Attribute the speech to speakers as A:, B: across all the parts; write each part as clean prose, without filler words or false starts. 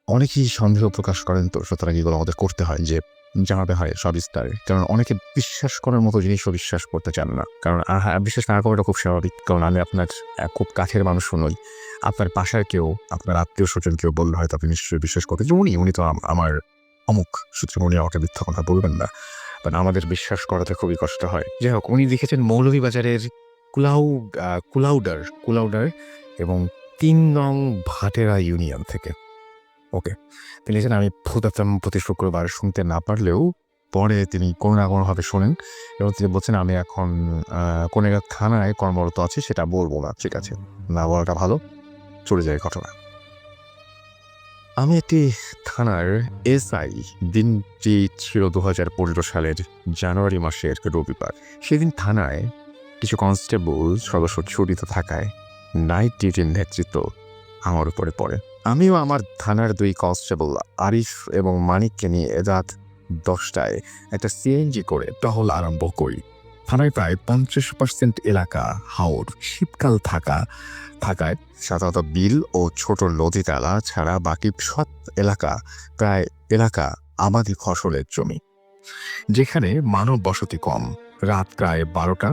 A: অনেকেই সন্দেহ প্রকাশ করেন, তো সুতরাং এগুলো আমাদের করতে হয় যে জানাতে হয় সবিস্তারে। কারণ অনেকে বিশ্বাস করার মতো জিনিসও বিশ্বাস করতে চান না। কারণ বিশ্বাস না করাটা খুব স্বাভাবিক। কারণ আমি আপনার খুব কাছের মানুষও নই। আপনার বাসার কেউ, আপনার আত্মীয়-স্বজন কেউ বললে হয়তো আপনি নিশ্চয়ই বিশ্বাস করতেন যে উনি তো আমার অমুক, সুতরাং উনি আমাকে মিথ্যা কথা বলবেন না। বাট আমাদের বিশ্বাস করাতে খুবই কষ্ট হয়। যাই হোক, উনি লিখেছেন মৌলভীবাজারের কুলাউডার এবং ৩ নং ভাটেরা ইউনিয়ন থেকে। ওকে। তিনি লিখেছেন, আমি ভূত FM প্রতি শুক্রবার শুনতে না পারলেও পরে তিনি কোনো না কোনোভাবে শোনেন এবং তিনি বলছেন, আমি এখন কোন এক থানায় কর্মরত আছি, সেটা বলব না। ঠিক আছে, না বলাটা ভালো। চলে যায় ঘটনা। আমি একটি থানার এসআই। দিনটি ছিল ২০১৫ সালের জানুয়ারি মাসের রবিবার। সেদিন থানায় কিছু কনস্টেবল সদস্য ছুটিতে থাকায় নাইট ডিউটির নেতৃত্ব আমার উপরে পড়ে। আমিও আমার থানার ২ কনস্টেবল আরিফ এবং মানিককে নিয়ে রাত ১০টায় একটা সিএনজি করে টহল আরম্ভ করি। থানায় প্রায় ৫০% এলাকা হাওর, শীতকাল থাকায় সাধারণত বিল ও ছোট নদী তালা ছাড়া বাকি সব এলাকা আবাদি ফসলের জমি, যেখানে মানব বসতি কম। রাত প্রায় ১২টা,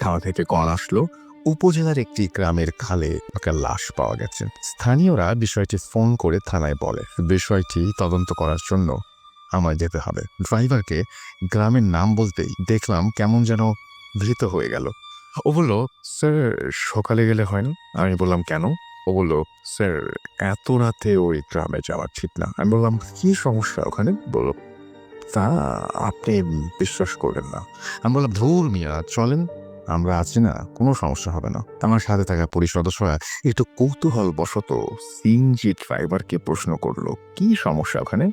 A: থানা থেকে কল আসলো উপজেলার একটি গ্রামের খালে একটা লাশ পাওয়া গেছে। স্থানীয়রা বিষয়টি ফোন করে থানায় বলে। বিষয়টি তদন্ত করার জন্য আমায় যেতে হবে। ড্রাইভারকে গ্রামের নাম বলতেই দেখলাম কেমন যেন ভীত হয়ে গেল। ও বলল, স্যার সকালে গেলে হয় না? আমি বললাম, কেন? ও বলল, স্যার এত রাতে ওই গ্রামে যাওয়া ঠিক না। আমি বললাম, কি সমস্যা ওখানে? বলল, তা আপনি বিশ্বাস করবেন না। আমি বললাম, ধুর মিয়া, চলেন, আমরা আছি না, কোনো সমস্যা হবে না। আমার সাথে থাকা পুলিশ সদস্যরা একটু কৌতূহল বশত সিএনজি ড্রাইভারকে প্রশ্ন করলো, কি সমস্যা ওখানে?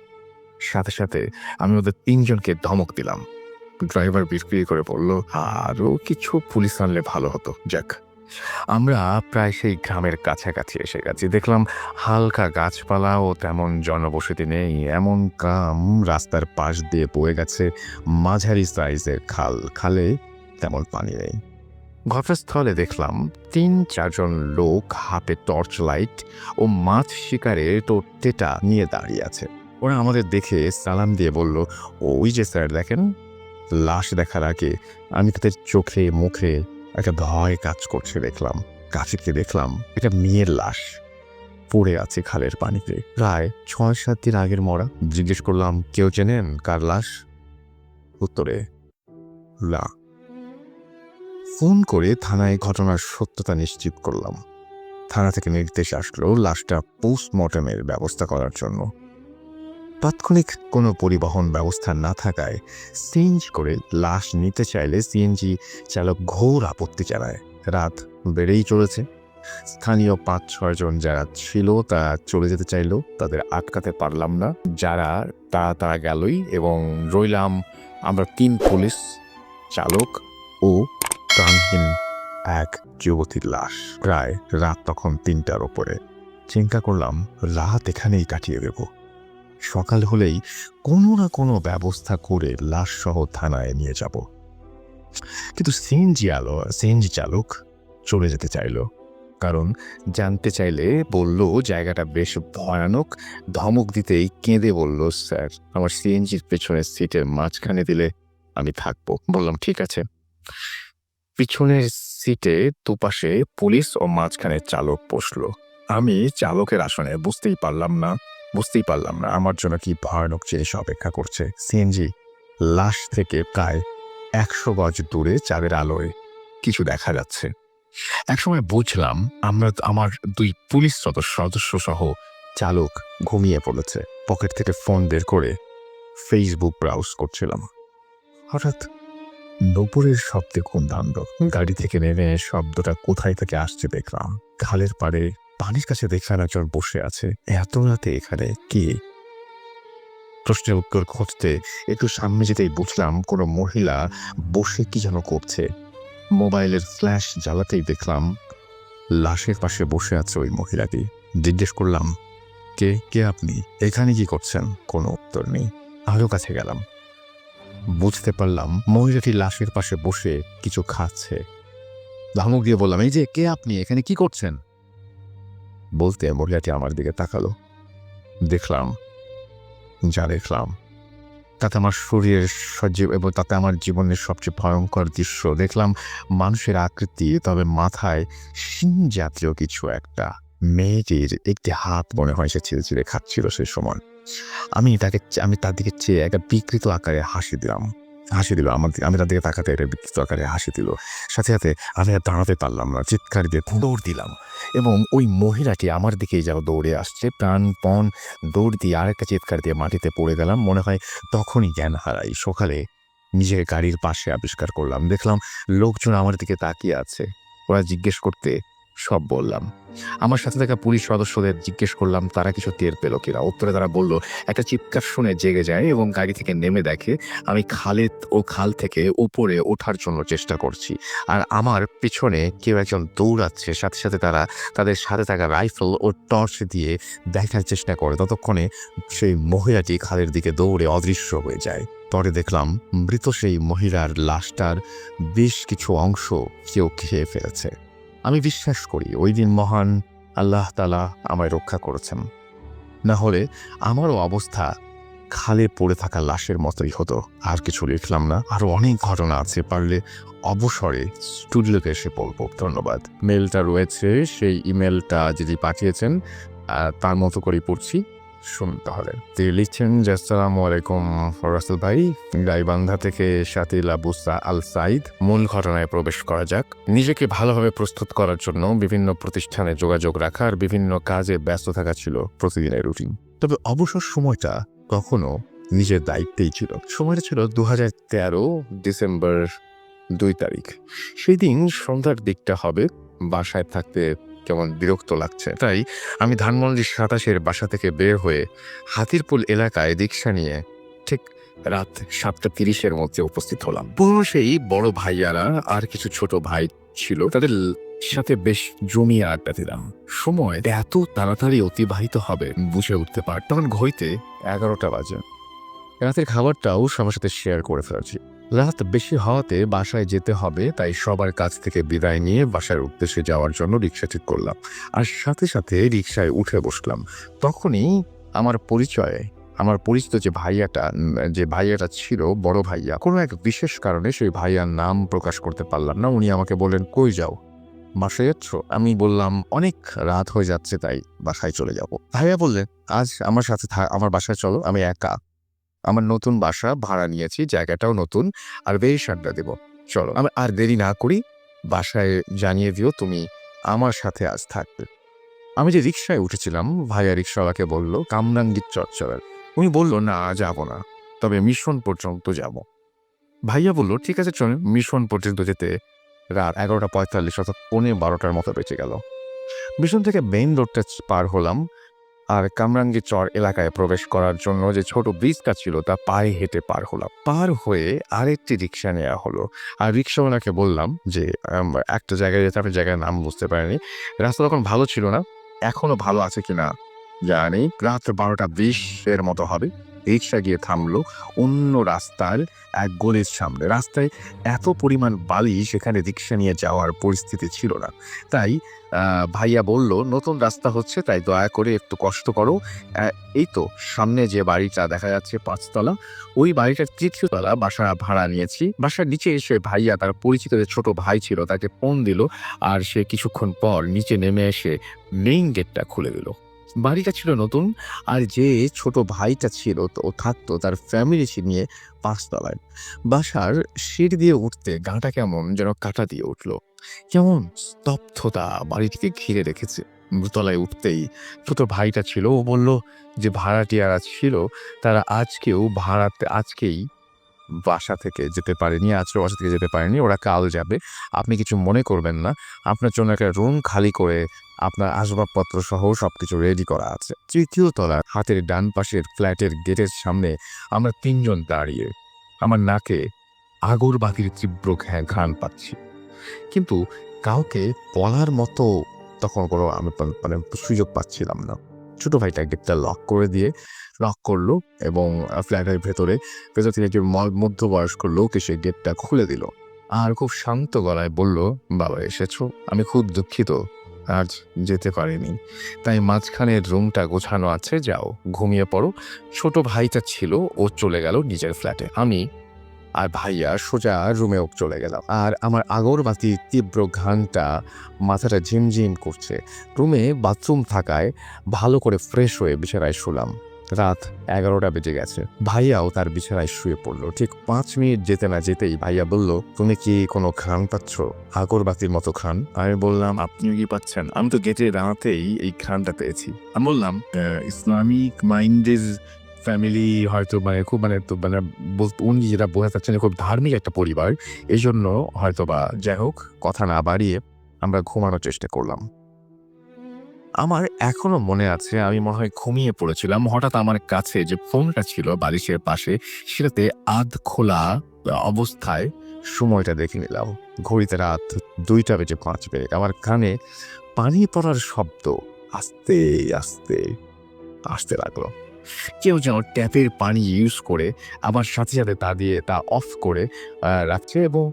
A: সাথে সাথে আমি ওদের ৩ জনকে ধমক দিলাম। ড্রাইভার বিড়বিড় করে বলল, আরও কিছু পুলিশ আনলে ভালো হতো। যাক, আমরা প্রায় সেই গ্রামের কাছাকাছি এসে গেছি। দেখলাম হালকা গাছপালা ও তেমন জনবসতি নেই। এমন গ্রাম, রাস্তার পাশ দিয়ে বয়ে গেছে মাঝারি সাইজের খাল। খালে তেমন পানি নেই। ঘটনাস্থলে দেখলাম ৩-৪ জন লোক হাতে টর্চ লাইট ও মাছ শিকারের টেটা নিয়ে দাঁড়িয়ে আছে। ওরা আমাদের দেখে সালাম দিয়ে বলল, ওই যে স্যার দেখেন। লাশ দেখার আগে আমি তাদের চোখে মুখে একটা ভয় কাজ করছে দেখলাম। কাছে গিয়ে দেখলাম এটা মেয়ের লাশ পড়ে আছে খালের পানিতে, প্রায় ৬-৭ দিন আগের মরা। জিজ্ঞেস করলাম, কেউ চেনেন কার লাশ? উত্তরে না। ফোন করে থানায় ঘটনার সত্যতা নিশ্চিত করলাম। থানা থেকে নির্দেশ আসলো লাশটা পোস্টমর্টমের ব্যবস্থা করার জন্য। তাৎক্ষণিক কোনো পরিবহন ব্যবস্থা না থাকায় সিএনজি করে লাশ নিতে চাইলে সিএনজি চালক ঘোর আপত্তি জানায়। রাত বেড়েই চলেছে। স্থানীয় ৫-৬ জন যারা ছিল তারা চলে যেতে চাইলেও তাদের আটকাতে পারলাম না। যারা তারা গেলই এবং রইলাম আমরা ৩ পুলিশ, চালক ও প্রাণহীন এক যুবতীর লাশ। প্রায় রাত তখন ৩টার ওপরে। চিন্তা করলাম রাত এখানেই কাটিয়ে দেব। সকাল হলেই কোনো না কোনো ব্যবস্থা করে লাশ সহ থানায় নিয়ে যাব। কিন্তু সিএনজি চালক চলে যেতে চাইল। কারণ জানতে চাইলে বলল জায়গাটা বেশ ভয়ানক। ধমক দিতেই কেঁদে বলল, স্যার আমার সিএনজির পেছনের সিটের মাঝখানে দিলে আমি থাকবো। বললাম, ঠিক আছে। পিছনের সিটে দুপাশে পুলিশ ও মাঝখানে চালক বসলো। আমি চালকের আসনে বুঝতেই পারলাম না আমার জন্য কি ভয়ানক জিনিস অপেক্ষা করছে। সিএনজি লাশ থেকে প্রায় ১০০ গজ দূরে চাঁদের আলোয় কিছু দেখা যাচ্ছে। একসময় বুঝলাম আমার ২ পুলিশ সদস্য সহ চালক ঘুমিয়ে পড়েছে। পকেট থেকে ফোন বের করে ফেসবুক ব্রাউজ করছিলাম। হঠাৎ নূপুরের শব্দে ঘুম ভাঙল। গাড়ি থেকে নেমে শব্দটা কোথায় থেকে আসছে দেখলাম। খালের পাড়ে পানির কাছে দেখলাম একজন বসে আছে। এত রাতে এখানে কে? প্রশ্নের উত্তর খুঁজতে একটু সামনে যেতেই বুঝলাম কোনো মহিলা বসে কি যেন করছে। মোবাইলের ফ্ল্যাশ জ্বালাতেই দেখলাম লাশের পাশে বসে আছে ওই মহিলাটি। জিজ্ঞেস করলাম, কে আপনি? এখানে কি করছেন? কোনো উত্তর নেই। আরো কাছে গেলাম। বুঝতে পারলাম মহিলাটি লাশের পাশে বসে কিছু খাচ্ছে। ধমক দিয়ে বললাম, এই যে কে আপনি? এখানে কি করছেন? বলতে মহিলাটি আমার দিকে তাকালো। দেখলাম যা দেখলাম তাতে আমার শরীরের সজীব এবং তাতে আমার জীবনের সবচেয়ে ভয়ঙ্কর দৃশ্য দেখলাম। মানুষের আকৃতি, তবে মাথায় শিং জাতীয় কিছু একটা। মেয়েটির একটি হাত মনে হয় সে ছিঁড়ে ছিঁড়ে খাচ্ছিল সেই সময়। আমি তার দিকে চেয়ে একটা বিকৃত আকারে হাসি দিল আমি তার দিকে তাকাতে একটা বিকৃত আকারে হাসি দিল। সাথে সাথে আমি আর দাঁড়াতে পারলাম না, চিৎকার দিয়ে দৌড় দিলাম এবং ওই মহিলাটি আমার দিকেই যাও দৌড়ে আসছে। প্রাণপণ দৌড় দিয়ে আরেকটা চিৎকার দিয়ে মাটিতে পড়ে গেলাম। মনে হয় তখনই জ্ঞান হারাই। সকালে নিজের গাড়ির পাশে আবিষ্কার করলাম, দেখলাম লোকজন আমার দিকে তাকিয়ে আছে। ওরা জিজ্ঞেস করতে সব বললাম। আমার সাথে থাকা পুলিশ সদস্যদের জিজ্ঞেস করলাম তারা কিছু টের পেল কিনা। উত্তরে তারা বলল একটা চিৎকার শুনে জেগে যায় এবং গাড়ি থেকে নেমে দেখে আমি খাল থেকে উপরে ওঠার জন্য চেষ্টা করছি, আর আমার পিছনে কেউ একজন দৌড়াচ্ছে। সাথে সাথে তারা তাদের সাথে থাকা রাইফেল ও টর্চ দিয়ে দেখার চেষ্টা করে। ততক্ষণে সেই মহিলাটি খালের দিকে দৌড়ে অদৃশ্য হয়ে যায়। পরে দেখলাম মৃত সেই মহিলার লাশটার বেশ কিছু অংশ কেউ খেয়ে ফেলেছে। আমি বিশ্বাস করি ওই দিন মহান আল্লাহ তাআলা আমায় রক্ষা করেছেন, না হলে আমারও অবস্থা খালে পড়ে থাকা লাশের মতোই হতো। আর কিছু লিখলাম না, আরও অনেক ঘটনা আছে, পারলে অবসরে স্টুডিওতে এসে বলবো। ধন্যবাদ। মেলটা রয়েছে, সেই ইমেলটা যিনি পাঠিয়েছেন তার মতো করেই পড়ছি, শুনুন তাহলে। তিনি লিখছেন যে আসসালামু আলাইকুম রাসেল ভাই, গাইবান্ধা থেকে শাতিল আবু আল সাইদ। মূল ঘটনায় প্রবেশ করা যাক। নিজেকে ভালোভাবে প্রস্তুত করার জন্য বিভিন্ন প্রতিষ্ঠানে যোগাযোগ রাখা আর বিভিন্ন কাজে ব্যস্ত থাকা ছিল প্রতিদিনের রুটিন। তবে অবসর সময়টা কখনো নিজের দায়িত্বেই ছিল। সময়টা ছিল 2013 ডিসেম্বর 2 তারিখ। সেই দিন সন্ধ্যার দিকটা হবে। বাসায় থাকতে কেমন বিরক্ত লাগছে, তাই আমি ধানমন্ডি 27-এর বাসা থেকে বের হয়ে হাতিরপুল এলাকায় রিক্সা নিয়ে ঠিক রাত 7:30-এর মধ্যে উপস্থিত হলাম। পুরো সেই বড় ভাইয়ারা আর কিছু ছোট ভাই ছিল, তাদের সাথে বেশ জমিয়ে আড্ডা দিলাম। সময় এত তাড়াতাড়ি অতিবাহিত হবে বুঝে উঠতে পার। তখন ঘড়িতে 11টা বাজে। রাতের খাবারটাও সবার সাথে শেয়ার করে ফেলেছি। রাত বেশি হওয়াতে বাসায় যেতে হবে, তাই সবার কাছ থেকে বিদায় নিয়ে বাসার উদ্দেশ্যে যাওয়ার জন্য রিক্সা ঠিক করলাম আর সাথে সাথে রিক্সায় উঠে বসলাম। তখনই আমার পরিচিত যে ভাইয়াটা ছিল বড় ভাইয়া, কোনো এক বিশেষ কারণে সেই ভাইয়ার নাম প্রকাশ করতে পারলাম না। উনি আমাকে বললেন, কই যাও, বাসায় যাচ্ছ? আমি বললাম অনেক রাত হয়ে যাচ্ছে, তাই বাসায় চলে যাব। ভাইয়া বললেন, আজ আমার সাথে আমার বাসায় চলো, আমি একা, আমার নতুন বাসা ভাড়া নিয়েছি, জায়গাটাও নতুন, আর বেশ আড্ডা দেব, চলো। আমি আর দেরি না করি, বাসায় জানিয়ে দিও তুমি আমার সাথে আজ থাকবে। আমি যে রিক্সায় উঠেছিলাম, ভাইয়া রিক্সাওয়ালাকে বলল কামরাঙ্গীর চচ্চড়ার। উনি বলল, না যাব না, তবে মিশন পর্যন্ত যাব। ভাইয়া বলল, ঠিক আছে চলেন। মিশন পর্যন্ত যেতে রাত 11:45 অর্থাৎ 11:15 মতো বেঁচে গেল। মিশন থেকে মেইন রোডটা পার হলাম আর কামরাঙ্গী চর এলাকায় প্রবেশ করার জন্য যে ছোট ব্রিজটা ছিল তা পায়ে হেঁটে পার হলাম। পার হয়ে আরেকটি রিক্সা নেওয়া হলো আর রিক্সাওয়ালাকে বললাম যে একটা জায়গায় যেতে, আমি জায়গার নাম বুঝতে পারিনি। রাস্তা তখন ভালো ছিল না, এখনো ভালো আছে কিনা জানি। রাত 12:20 মতো হবে। রিক্সা গিয়ে থামলো অন্য রাস্তার এক গলির সামনে। রাস্তায় এত পরিমাণ বালি, সেখানে রিক্সা নিয়ে যাওয়ার পরিস্থিতি ছিল না। তাই ভাইয়া বলল, নতুন রাস্তা হচ্ছে, তাই দয়া করে একটু কষ্ট করো। এই তো সামনে যে বাড়িটা দেখা যাচ্ছে 5 তলা, ওই বাড়িটার 3য় তলা বাসা ভাড়া নিয়েছি। বাসার নিচে এসে ভাইয়া তার পরিচিত যে ছোট ভাই ছিল তাকে ফোন দিল, আর সে কিছুক্ষণ পর নিচে নেমে এসে মেইন গেটটা খুলে দিল। বাড়িটা ছিল নতুন, আর যে ছোট ভাইটা ছিল ও থাকতো তার ফ্যামিলি নিয়ে 5 তলায়। বাসার সিঁড়ি দিয়ে উঠতে গাঁটা কেমন যেন কাটা দিয়ে উঠলো। কেমন স্তব্ধতা বাড়িটিকে ঘিরে রেখেছে। তলায় উঠতেই ছোট ভাইটা ছিল, ও বলল যে ভাড়াটিয়ারা ছিল তারা আজকেই বাসা থেকে যেতে পারেনি, ওরা কাল যাবে। আপনি কিছু মনে করবেন না, আপনার জন্য একটা রুম খালি করে আপনার আসবাবপত্র সহ সবকিছু রেডি করা আছে। 3য় তলার হাতের ডান পাশের ফ্ল্যাটের গেটের সামনে আমরা 3 জন দাঁড়িয়ে। আমার নাকে আগরবাতির তীব্র ঘ্রাণ পাচ্ছি, কিন্তু কাউকে বলার মতো তখন কোনো আমি সুযোগ পাচ্ছিলাম না। ছোট ভাইটা গেটটা লক করলো এবং ফ্ল্যাটের ভেতর থেকে একটি মধ্যবয়স্ক লোক এসে গেটটা খুলে দিল আর খুব শান্ত গলায় বলল, বাবা এসেছো? আমি খুব দুঃখিত, আজ যেতে পারিনি, তাই মাঝখানের রুমটা গোছানো আছে, যাও ঘুমিয়ে পড়ো। ছোট ভাইটা ছিল, ও চলে গেল নিজের ফ্ল্যাটে। আমি আর ভাইয়া সোজা রুমেও চলে গেলাম। আর আমার আগরবাতির তীব্র ঘ্রাণটা মাথাটা ঝিমঝিম করছে। রুমে বাথরুম থাকায় ভালো করে ফ্রেশ হয়ে বিছানায় শুলাম। রাত 11টা বেজে গেছে। ভাইয়াও তার বিছানায় শুয়ে পড়লো। ঠিক 5 মিনিট যেতে না যেতেই ভাইয়া বলল, তুমি কি কোনো ঘ্রাণ পাচ্ছ? আগরবাতির মতো ঘ্রাণ। আমি বললাম, আপনিও কি পাচ্ছেন? আমি তো গেটে দাঁড়াতেই এই ঘ্রাণটা পেয়েছি। আমি বললাম, ইসলামিক মাইন্ডের ফ্যামিলি হয়তো খুব উনি যেটা বোঝা যাচ্ছেন খুব ধার্মিক একটা পরিবার, এই জন্য হয়তো বা। যাই হোক, কথা না বাড়িয়ে আমরা ঘুমানোর চেষ্টা করলাম। আমার এখনো মনে আছে, আমি মনে হয় ঘুমিয়ে পড়েছিলাম। হঠাৎ আমার কাছে যে ফোনটা ছিল বালিশের পাশে, সেটাতে আধ খোলা অবস্থায় সময়টা দেখে নিলাম। ঘড়িতে রাত 2:05। আমার কানে পানি পড়ার শব্দ আস্তে আস্তে আসতে লাগলো। কেউ যেন ট্যাপের পানি ইউজ করে আমার সাথে সাথে তা অফ করে রাখছে, এবং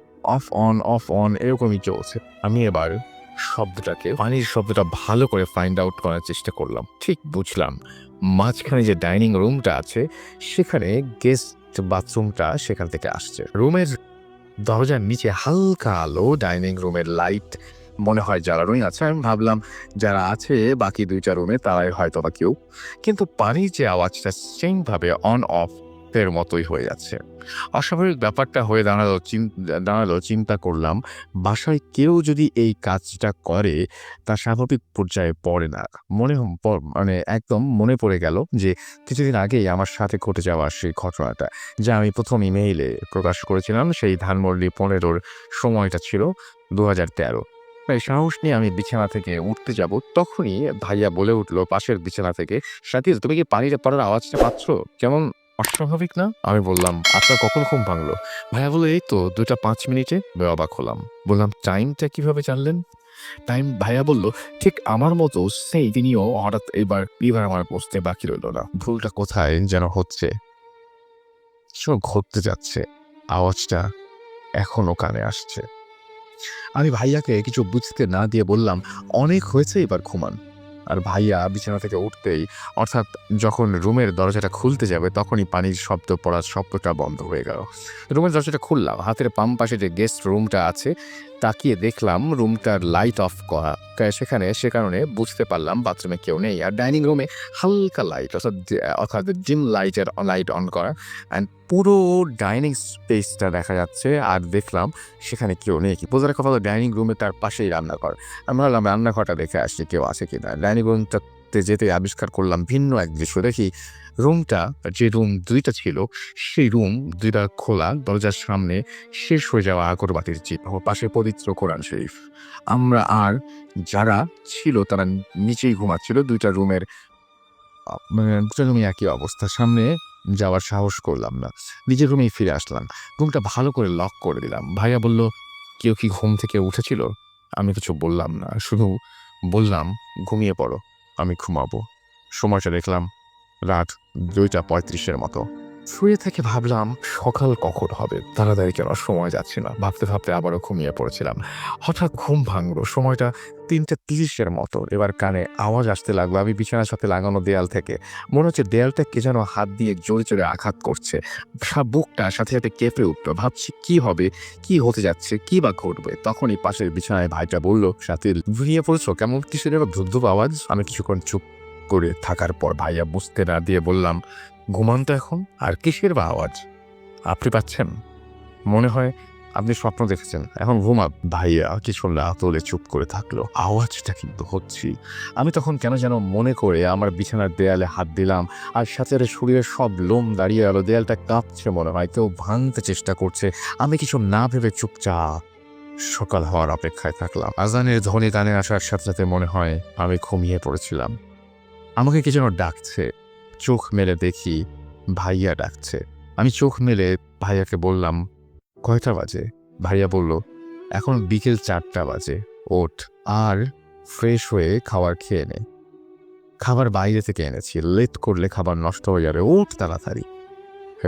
A: অফ অন এরকমই চলছে। আমি এবার পানির শব্দটা ভালো করে ফাইন্ড আউট করার চেষ্টা করলাম। ঠিক বুঝলাম, মাঝখানে যে ডাইনিং রুমটা আছে সেখানে গেস্ট বাথরুমটা সেখান থেকে আসছে। রুমের দরজার নিচে হালকা আলো, ডাইনিং রুমের লাইট মনে হয় জ্বালানোই আছে। আমি ভাবলাম যারা আছে বাকি 2টা রুমে তারাই হয়তো বা কেউ, কিন্তু পানির যে আওয়াজটা সেমভাবে অন অফ এর মতোই হয়ে যাচ্ছে। অস্বাভাবিক ব্যাপারটা হয়ে দাঁড়ালো। চিন্তা করলাম, বাসায় কেউ যদি এই কাজটা করে তা স্বাভাবিক পর্যায়ে পড়ে না। একদম মনে পড়ে গেল যে কিছুদিন আগেই আমার সাথে ঘটে যাওয়া সেই ঘটনাটা, যা আমি প্রথম ইমেইলে প্রকাশ করেছিলাম। সেই ধানমন্ডি 15-র সময়টা ছিল 2013। তাই সাহস নিয়ে আমি বিছানা থেকে উঠতে যাব, তখনই ভাইয়া বলে উঠলো পাশের বিছানা থেকে, সাথী, তুমি কি পানিটা পড়ার আওয়াজটা পাচ্ছ? কেমন অস্বাভাবিক না? আমি বললাম, আপনার কখন ঘুম ভাঙলো? ভাইয়া বললো, এই তো 2:05। অবাক হলাম। বললাম, টাইমটা কিভাবে জানলেন? ভাইয়া বলল, ঠিক আমার মতো সেই তিনিও হঠাৎ এবার আমার বসতে বাকি রইল না। ভুলটা কোথায় যেন হচ্ছে, কিছু ঘটতে যাচ্ছে। আওয়াজটা এখনো কানে আসছে। আমি ভাইয়াকে কিছু বুঝতে না দিয়ে বললাম, অনেক হয়েছে, এবার ঘুমান। আর ভাইয়া বিছানা থেকে উঠতেই, অর্থাৎ যখন রুমের দরজাটা খুলতে যাবে, তখনই পানির শব্দ পড়ার শব্দটা বন্ধ হয়ে গেল। রুমের দরজাটা খুললাম, হাতের বাম পাশে যে গেস্ট রুমটা আছে তাকিয়ে দেখলাম রুমটার লাইট অফ করা। সে কারণে বুঝতে পারলাম বাথরুমে কেউ নেই। আর ডাইনিং রুমে হালকা লাইট, অর্থাৎ ডিম লাইট অন করা, অ্যান্ড পুরো ডাইনিং স্পেসটা দেখা যাচ্ছে। আর দেখলাম সেখানে কেউ নেই। কি বোঝার কথা হলো, ডাইনিং রুমে তার পাশেই রান্নাঘর। আমরা ভাবলাম রান্নাঘরটা দেখে আসছি কেউ আছে কিনা। ডাইনিং রুমটাতে যেতে আবিষ্কার করলাম ভিন্ন এক দৃশ্য। দেখি রুমটা, যে রুম 2টা ছিল, সেই রুম 2টা খোলা, দরজার সামনে শেষ হয়ে যাওয়া আগরবাতির চিপ, পাশে পবিত্র কোরআন শরীফ। আমরা আর যারা ছিল তারা নিচেই ঘুমাচ্ছিল। 2টা রুমের একই অবস্থা। সামনে যাওয়ার সাহস করলাম না, নিজের রুমেই ফিরে আসলাম। রুমটা ভালো করে লক করে দিলাম। ভাইয়া বলল, কেউ কি ঘুম থেকে উঠেছিল? আমি কিছু বললাম না, শুধু বললাম, ঘুমিয়ে পড়ো, আমি ঘুমাবো। সময়টা দেখলাম রাত 2:35 মতো। শুয়ে থেকে ভাবলাম সকাল কখন হবে, তাড়াতাড়ি কেন সময় যাচ্ছে না। ভাবতে ভাবতে আবারও ঘুমিয়ে পড়েছিলাম। হঠাৎ ঘুম ভাঙলো, সময়টা 3:30 মতো। এবার কানে আওয়াজ আসতে লাগলো। আমি বিছানার সাথে লাগানো দেয়াল থেকে, মনে হচ্ছে দেয়ালটা কে যেন হাত দিয়ে জোরে জোরে আঘাত করছে। বুকটা সাথে সাথে কেঁপে উঠলো। ভাবছি কি হবে, কি হতে যাচ্ছে, কি বা ঘটবে। তখনই পাশের বিছানায় ভাইটা বলল, সাথীর, ঘুমিয়ে পড়েছো? কেমন কিসের এবার ধুপধুপ আওয়াজ? আমি কিছুক্ষণ চুপ করে থাকার পর ভাইয়া বুঝতে না দিয়ে বললাম, ঘুমান তো এখন, আর কিসের বা আওয়াজ? আপনি পাচ্ছেন? মনে হয় আপনি স্বপ্ন দেখেছেন, এখন ঘুমা। ভাইয়া কিছু না তোলে চুপ করে থাকলো। আওয়াজটা কিন্তু হচ্ছি। আমি তখন কেন যেন মনে করে আমার বিছানার দেয়ালে হাত দিলাম, আর সাথে শরীরের সব লোম দাঁড়িয়ে গেল। দেয়ালটা কাঁপছে, মনে হয় কেউ ভাঙতে চেষ্টা করছে। আমি কিছু না ভেবে চুপচাপ সকাল হওয়ার অপেক্ষায় থাকলাম। আজানের ধ্বনি কানে আসার সাথে সাথে মনে হয় আমি ঘুমিয়ে পড়েছিলাম। আমাকে কি যেন ডাকছে। চোখ মেলে দেখি ভাইয়া ডাকছে। আমি চোখ মেলে ভাইয়াকে বললাম, কয়টা বাজে? ভাইয়া বলল, এখন বিকেল 4টা বাজে, ওঠ আর ফ্রেশ হয়ে খাবার খেয়ে নে। খাবার বাইরে থেকে এনেছি, লেট করলে খাবার নষ্ট হয়ে যাবে, ওঠ তাড়াতাড়ি।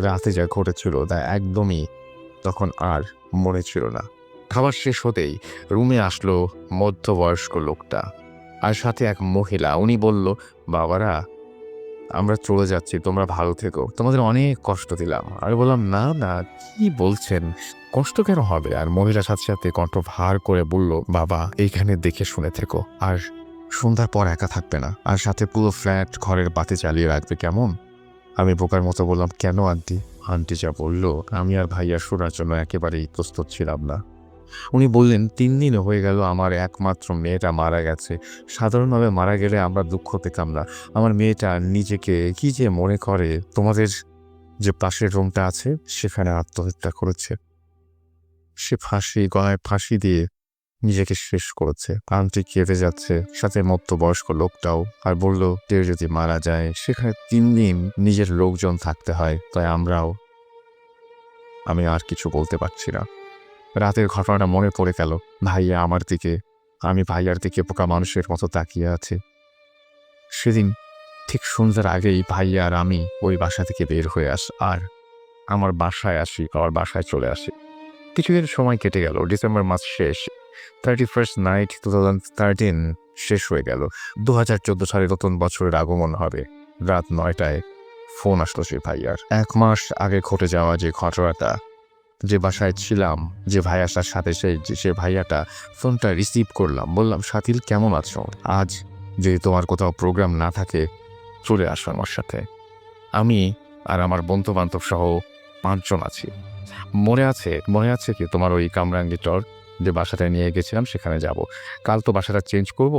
A: রাতে যা ঘটেছিল তা একদমই তখন আর মনে ছিল না। খাবার শেষ হতেই রুমে আসলো মধ্যবয়স্ক লোকটা। আর সাথে এক মহিলা, উনি বলল, বাবারা আমরা চলে যাচ্ছি, তোমরা ভালো থেকো, তোমাদের অনেক কষ্ট দিলাম। আমি বললাম, না না, কি বলছেন, কষ্ট কেন হবে? আর মহিলার সাথে সাথে কণ্ঠ ভার করে বলল, বাবা এইখানে দেখে শুনে থেকো, আর সন্ধ্যার পর একা থাকবে না, আর সাথে পুরো ফ্ল্যাট ঘরের বাতি চালিয়ে রাখবে, কেমন? আমি বোকার মতো বললাম, কেন আন্টি? আন্টি যা বলল আমি আর ভাইয়া শোনার জন্য একেবারেই প্রস্তুত ছিলাম না। উনি বললেন, 3 দিন হয়ে গেল আমার একমাত্র মেয়েটা মারা গেছে। সাধারণভাবে মারা গেলে আমরা দুঃখ পেতাম না। আমার মেয়েটা নিজেকে কি যে মনে করে, তোমাদের যে পাশের রুমটা আছে সেখানে আত্মহত্যা করেছে। সে গলায় ফাঁসি দিয়ে নিজেকে শেষ করেছে। আন্টি কেঁদে যাচ্ছে, সাথে মধ্যবয়স্ক লোকটাও, আর বলল, কেউ যদি মারা যায় সেখানে 3 দিন নিজের লোকজন থাকতে হয়, তাই আমরাও। আমি আর কিছু বলতে পারছি না। রাতের ঘটনাটা মনে পড়ে গেল। ভাইয়া আমার দিকে, আমি ভাইয়ার দিকে বোকা মানুষের মতো তাকিয়ে আছি। সেদিন ঠিক সন্ধ্যার আগেই ভাইয়া আর আমি ওই বাসা থেকে বের হয়ে আর আমার বাসায় চলে আসি। কিছুদিন সময় কেটে গেল। ডিসেম্বর মাস শেষ। 31st নাইট 2013 শেষ হয়ে গেল। 2014 সালে নতুন বছরের আগমন হবে। রাত 9টায় ফোন আসলো সেই ভাইয়ার। 1 মাস আগে ঘটে যাওয়া যে ঘটনাটা, যে বাসায় ছিলাম, যে ভাইয়াটার সাথে সে ভাইয়াটা, ফোনটা রিসিভ করলাম। বললাম, শাকিল কেমন আছো? আজ যদি তোমার কোথাও প্রোগ্রাম না থাকে চলে আসো আমার সাথে। আমি আর আমার বন্ধু বান্ধব সহ 5 জন আছি। মনে আছে কি তোমার ওই কামরাঙ্গীরচর যে বাসাটায় নিয়ে গেছিলাম সেখানে যাব। কাল তো বাসাটা চেঞ্জ করব,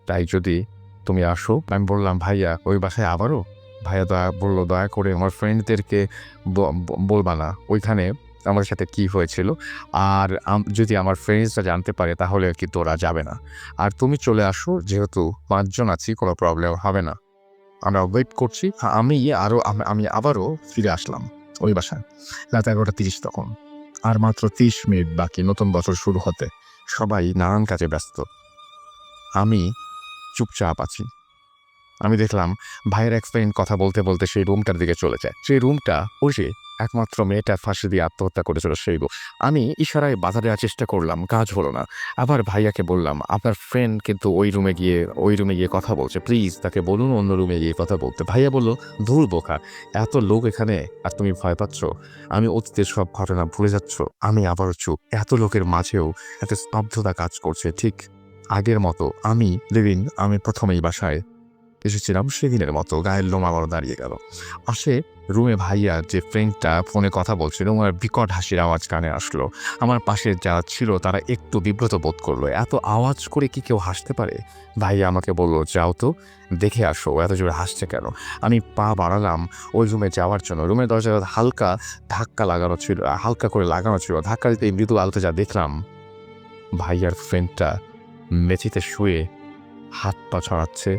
A: তাই যদি তুমি আসো। আমি বললাম, ভাইয়া ওই বাসায় আবারও? ভাইয়া বলল, দয়া করে আমার ফ্রেন্ডদেরকে বলবা না ওইখানে আমার সাথে কি হয়েছিল, আর যদি আমার ফ্রেন্ডসরা জানতে পারে তাহলে কিন্তু ওরা যাবে না। আর তুমি চলে আসো, যেহেতু 5 জন আছি, কোনো প্রবলেম হবে না। আমরা ওয়েট করছি। আমি আবারও ফিরে আসলাম ওই বাসায়। রাত 11:30 তখন। আর মাত্র 30 মিনিট বাকি নতুন বছর শুরু হতে। সবাই নানান কাজে ব্যস্ত। আমি চুপচাপ আছি। আমি দেখলাম ভাইয়ের এক ফ্রেন্ড কথা বলতে বলতে সেই রুমটার দিকে চলে যায়। সেই রুমটা ওই যে একমাত্র মেয়েটা ফাঁসি দিয়ে আত্মহত্যা করেছিল সেই রুম। আমি ইশারায় বাধা দেওয়ার চেষ্টা করলাম, কাজ হলো না। আবার ভাইয়াকে বললাম, আপনার ফ্রেন্ড কিন্তু ওই রুমে গিয়ে কথা বলছে, প্লিজ তাকে বলুন অন্য রুমে গিয়ে কথা বলতে। ভাইয়া বলল, ধুর বোকা, এত লোক এখানে আর তুমি ভয় পাচ্ছ? আমি অতীতের সব ঘটনা ভুলে যাচ্ছ? আমি আবারও চুপ। এত লোকের মাঝেও এত স্তব্ধতা কাজ করছে, ঠিক আগের মতো। আমি প্রথমেই বাসায় এসেছিলাম সেদিনের মতো। গায়ের লোম আবারও দাঁড়িয়ে গেল। পাশে রুমে ভাইয়া যে ফ্রেন্ডটা ফোনে কথা বলছিল, ওনার বিকট হাসির আওয়াজ কানে আসলো। আমার পাশে যারা ছিল তারা একটু বিব্রত বোধ করলো। এত আওয়াজ করে কি কেউ হাসতে পারে? ভাইয়া আমাকে বলল, যাও তো দেখে আসো, এত জোরে হাসছে কেন? আমি পা বাড়ালাম ওই রুমে যাওয়ার জন্য। রুমের দরজা হালকা করে লাগানো ছিল। ধাক্কা দিতে মৃদু আলোতে যা দেখলাম, ভাইয়ার ফ্রেন্ডটা মেঝেতে শুয়ে হাত পা ছড়াচ্ছে,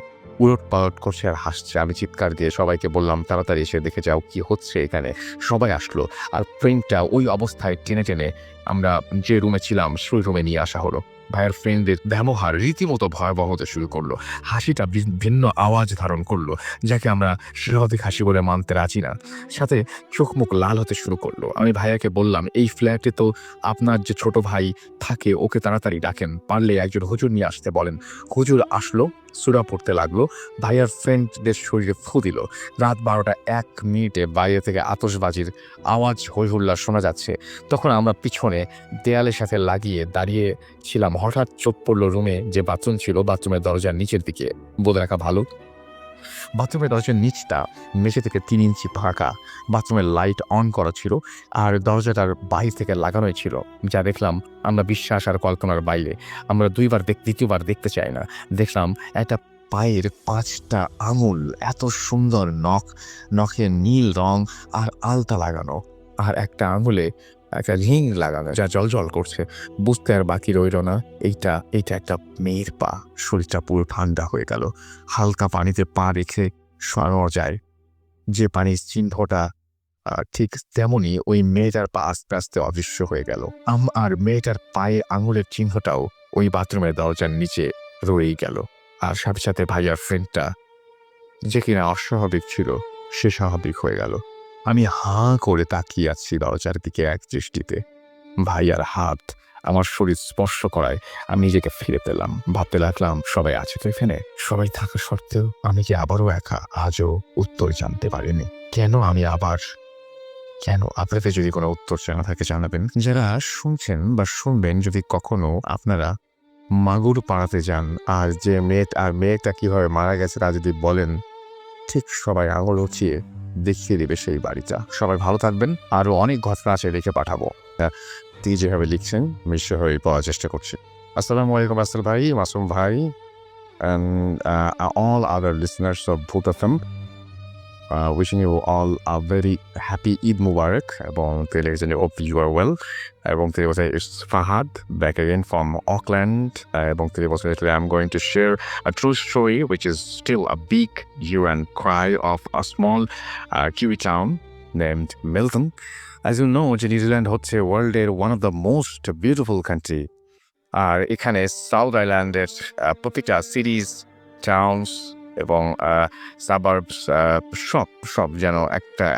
A: উলট-পালট করছে আর হাসছে। আমি চিৎকার দিয়ে সবাইকে বললাম, তাড়াতাড়ি এসে দেখে যাও কি হচ্ছে এখানে। সবাই আসলো, আর ফ্রেন্ডটা ওই অবস্থায় টেনে টেনে আমরা যে রুমে ছিলাম সেই রুমে নিয়ে আসা হলো। ভাইয়ের ফ্রেন্ডদের ব্যবহার রীতিমতো ভয়াবহ হতে শুরু করলো। হাসিটা ভিন্ন আওয়াজ ধারণ করলো, যাকে আমরা স্বাভাবিক হাসি বলে মানতে রাজি না। সাথে চোখ মুখ লাল হতে শুরু করলো। আমি ভাইয়াকে বললাম, এই ফ্ল্যাটে তো আপনার যে ছোট ভাই থাকে, ওকে তাড়াতাড়ি ডাকেন, পারলে একজন হুজুর নিয়ে আসতে বলেন। হুজুর আসলো, সূরা পড়তে লাগলো। ভাইয়ার ফ্রেন্ডদের শরীরে ফু দিল। রাত 12টা 1 মিনিটে বাইরে থেকে আতশবাজির আওয়াজ, হই হুল্লার শোনা যাচ্ছে। তখন আমরা পিছনে দেয়ালের সাথে লাগিয়ে দাঁড়িয়ে ছিলাম। হঠাৎ চোখ পড়ল রুমে যে বাথরুম ছিল, বাথরুমের দরজার নিচের দিকে। বলে রাখা ভালো, বাথরুমের দরজার নিচটা মেঝে থেকে 3 ইঞ্চি ফাঁকা। বাথরুমের লাইট অন করা ছিল, আর দরজাটার বাহির থেকে লাগানোই ছিল। যা দেখলাম আমরা বিশ্বাস আর কল্পনার বাইরে। আমরা দ্বিতীয়বার দেখতে চাই না। দেখলাম একটা পায়ের 5টা আঙুল, এত সুন্দর নখে নীল রং আর আলতা লাগানো, আর একটা আঙুলে একটা রিং লাগানো যা জলজল করছে। বুঝতে আর বাকি রইল না, এইটা একটা মেয়ের পা। শরীরটা পুরো ঠান্ডা হয়ে গেল। হালকা পানিতে পা রেখে সরানো যায় যে পানির চিহ্নটা, ঠিক তেমনি ওই মেয়েটার পা আস্তে আস্তে অদৃশ্য হয়ে গেল। আর মেয়েটার পায়ে আঙুলের চিহ্নটাও ওই বাথরুমের দরজার নিচে রয়েই গেল। আর সাথে সাথে ভাইয়ার ফ্রেন্ডটা, যে কিনা অস্বাভাবিক ছিল, সে স্বাভাবিক হয়ে গেল। আমি হাঁ করে তাকিয়ে আছি দরজার দিকে এক দৃষ্টিতে। ভাইয়ার হাত আমার শরীর স্পর্শ করায় আমি নিজেকে ফিরে পেলাম। ভাবতে লাগলাম, সবাই আছে তো এখানে? সবাই থাকা সত্ত্বেও আমি কি আবারও একা? আজও উত্তর জানতে পারিনি। কেন আমি আবার? কেন? আপনাদের যদি কোনো উত্তর জানা থাকে জানাবেন। যারা শুনছেন বা শুনবেন, যদি কখনো আপনারা মাগুর পাড়াতে যান আর যে মেয়েটা কিভাবে মারা গেছে তা যদি বলেন, ঠিক সবাই আঙুল উঁচিয়ে দেখিয়ে দিবে সেই বাড়িটা। সবাই ভালো থাকবেন। আরও অনেক ঘটনা আছে, লিখে পাঠাবো। তিনি যেভাবে লিখছেন আমি সেভাবেই পাওয়ার চেষ্টা করছি। আসসালামু আলাইকুম আসল ভাই, মাসুম ভাই, and all other listeners of Bhoot FM. Wishing you all a very happy Eid Mubarak এবং তিনি লিখেছেন hope you are well এবং তিনি বলছেন it's Fahad back again from Auckland এবং তিনি বলছেন I'm going to share a true story which is still a big hue and cry of a small Kiwi town named Milton. As you know, New Zealand হচ্ছে ওয়ার্ল্ডের one of the most beautiful country. আর এখানে south আইল্যান্ডের প্রতিটা সিটিজ, towns এবং সাবার্বস সব যেন